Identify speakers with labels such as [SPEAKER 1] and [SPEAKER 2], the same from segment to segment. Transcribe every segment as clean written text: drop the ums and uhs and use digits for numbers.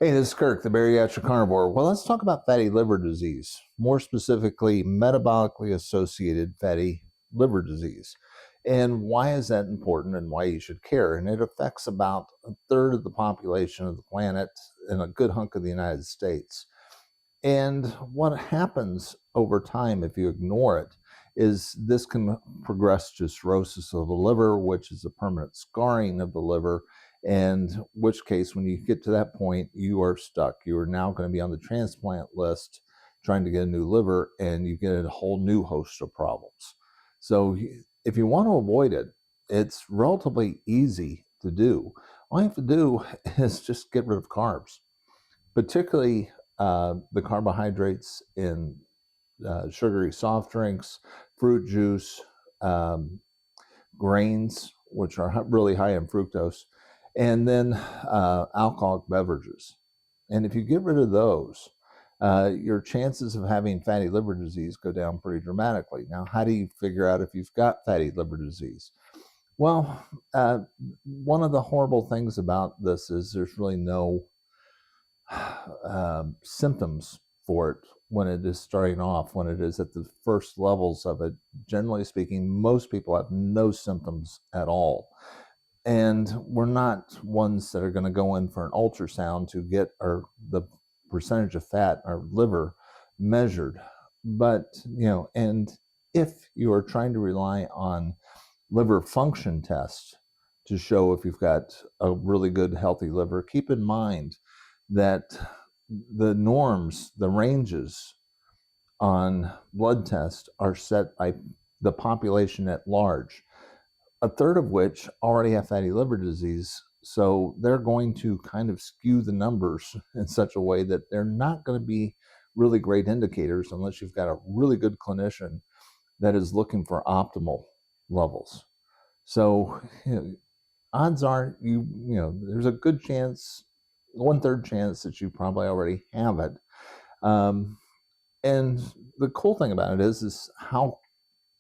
[SPEAKER 1] Hey, this is Kirk, the bariatric carnivore. Well, let's talk about fatty liver disease, more specifically, metabolically associated fatty liver disease. And why is that important and why you should care? And it affects about a third of the population of the planet and a good hunk of the United States. And what happens over time if you ignore it is this can progress to cirrhosis of the liver, which is a permanent scarring of the liver. And which case, when you get to that point, you are stuck. You are now going to be on the transplant list trying to get a new liver, and you get a whole new host of problems. So, if you want to avoid it, it's relatively easy to do. All you have to do is just get rid of carbs, particularly the carbohydrates in sugary soft drinks, fruit juice, um, grains, which are really high in fructose, and then alcoholic beverages. And if you get rid of those, your chances of having fatty liver disease go down pretty dramatically. Now, how do you figure out if you've got fatty liver disease? Well, one of the horrible things about this is there's really no symptoms for it when it is starting off, when it is at the first levels of it. Generally speaking, most people have no symptoms at all. And we're not ones that are going to go in for an ultrasound to get the percentage of fat, our liver, measured. But, and if you are trying to rely on liver function tests to show if you've got a really good, healthy liver, keep in mind that the norms, the ranges on blood tests are set by the population at large, a third of which already have fatty liver disease. So they're going to kind of skew the numbers in such a way that they're not going to be really great indicators unless you've got a really good clinician that is looking for optimal levels. So odds are there's a good chance, 1/3 chance that you probably already have it. Um, and the cool thing about it is how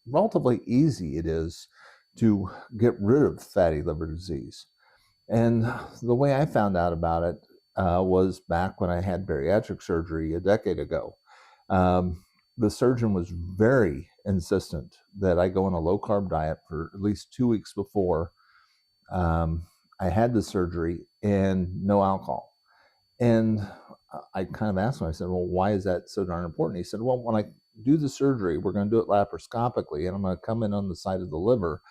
[SPEAKER 1] relatively easy it is to get rid of fatty liver disease. And the way I found out about it was back when I had bariatric surgery a decade ago. The surgeon was very insistent that I go on a low carb diet for at least 2 weeks before I had the surgery and no alcohol. And I kind of asked him, I said, well, why is that so darn important? He said, well, when I do the surgery, we're going to do it laparoscopically, and I'm going to come in on the side of the liver.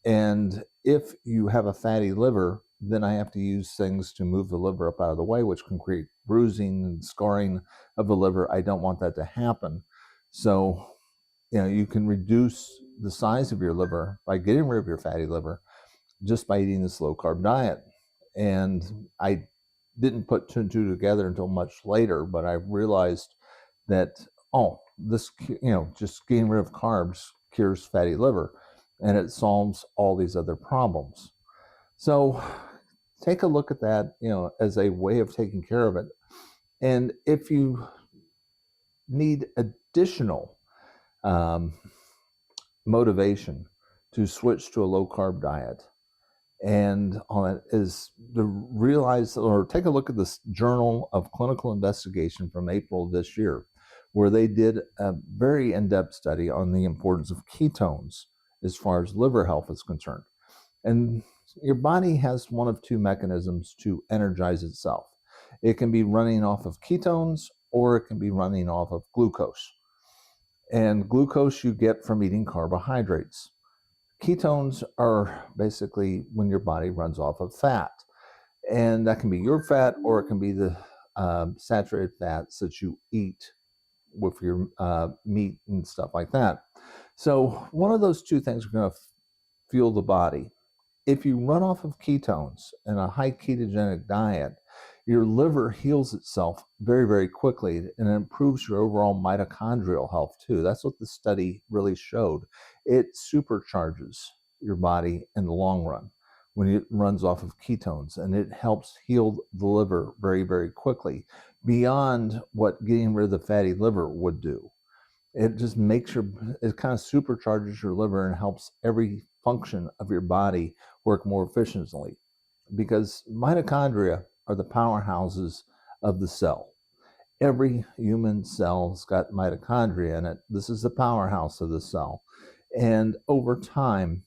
[SPEAKER 1] And if you have a fatty liver, then I have to use things to move the liver up out of the way, which can create bruising and scarring of the liver. I don't want that to happen. So, you can reduce the size of your liver by getting rid of your fatty liver just by eating this low carb diet. And I didn't put two and two together until much later, but I realized that, this, just getting rid of carbs cures fatty liver, and it solves all these other problems. So take a look at that, as a way of taking care of it. And if you need additional um, motivation to switch to a low carb diet, and on it is to realize or take a look at this Journal of Clinical Investigation from April of this year, where they did a very in-depth study on the importance of ketones as far as liver health is concerned. And your body has one of two mechanisms to energize itself. It can be running off of ketones, or it can be running off of glucose. And glucose you get from eating carbohydrates. Ketones are basically when your body runs off of fat. And that can be your fat, or it can be the saturated fats that you eat with your meat and stuff like that. So one of those two things are going to fuel the body. If you run off of ketones in a high ketogenic diet, your liver heals itself very, very quickly, and it improves your overall mitochondrial health too. That's what the study really showed. It supercharges your body in the long run when it runs off of ketones, and it helps heal the liver very, very quickly, beyond what getting rid of the fatty liver would do. It just it kind of supercharges your liver and helps every function of your body work more efficiently, because mitochondria are the powerhouses of the cell. Every human cell's got mitochondria in it. This is the powerhouse of the cell. And over time,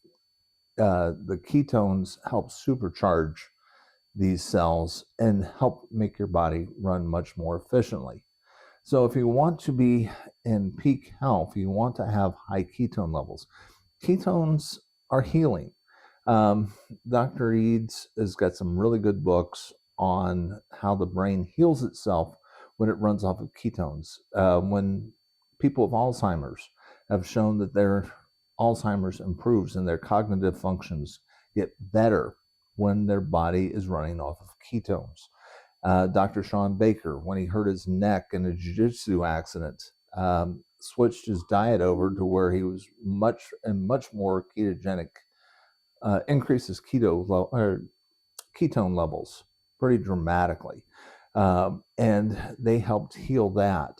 [SPEAKER 1] the ketones help supercharge these cells and help make your body run much more efficiently. So if you want to be in peak health, you want to have high ketone levels. Ketones are healing. Um, Dr. Eads has got some really good books on how the brain heals itself when it runs off of ketones. When people with Alzheimer's have shown that their Alzheimer's improves and their cognitive functions get better when their body is running off of ketones. Dr. Sean Baker, when he hurt his neck in a jiu-jitsu accident, switched his diet over to where he was much more ketogenic, increases ketone levels pretty dramatically, and they helped heal that.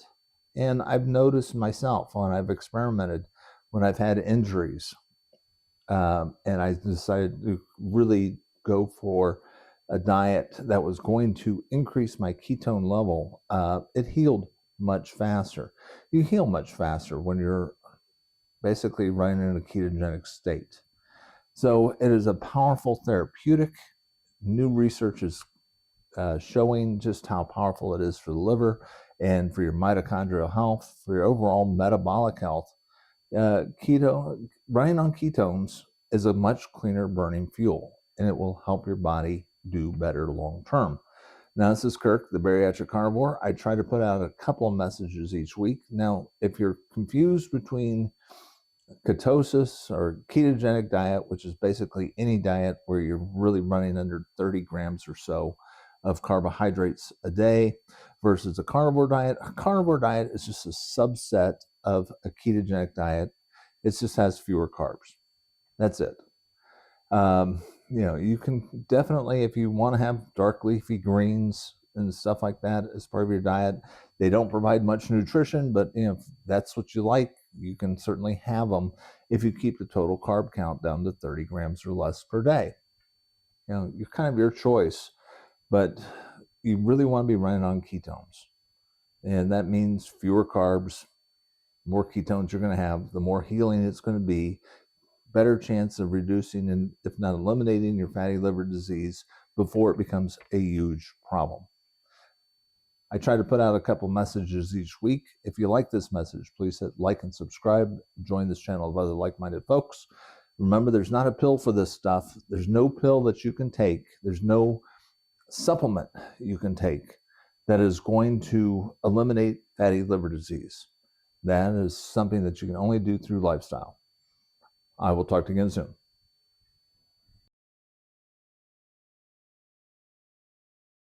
[SPEAKER 1] And I've noticed myself when I've experimented, when I've had injuries, and I decided to really go for a diet that was going to increase my ketone level, it healed much faster. You heal much faster when you're basically running in a ketogenic state. So it is a powerful therapeutic. New research is showing just how powerful it is for the liver and for your mitochondrial health, for your overall metabolic health. Running on ketones is a much cleaner burning fuel, and it will help your body do better long term. Now, this is Kirk, the Bariatric Carnivore. I try to put out a couple of messages each week. Now, if you're confused between ketosis or ketogenic diet, which is basically any diet where you're really running under 30 grams or so of carbohydrates a day, versus a carnivore diet. A carnivore diet is just a subset of a ketogenic diet. It just has fewer carbs. That's it. You can definitely, if you want to have dark leafy greens and stuff like that as part of your diet, they don't provide much nutrition, but if that's what you like, you can certainly have them if you keep the total carb count down to 30 grams or less per day. You're kind of your choice, but you really want to be running on ketones. And that means fewer carbs, more ketones you're going to have, the more healing it's going to be, better chance of reducing and if not eliminating your fatty liver disease before it becomes a huge problem. I try to put out a couple messages each week. If you like this message, please hit like and subscribe. Join this channel of other like-minded folks. Remember, there's not a pill for this stuff. There's no pill that you can take. There's no supplement you can take that is going to eliminate fatty liver disease. That is something that you can only do through lifestyle. I will talk to you again soon.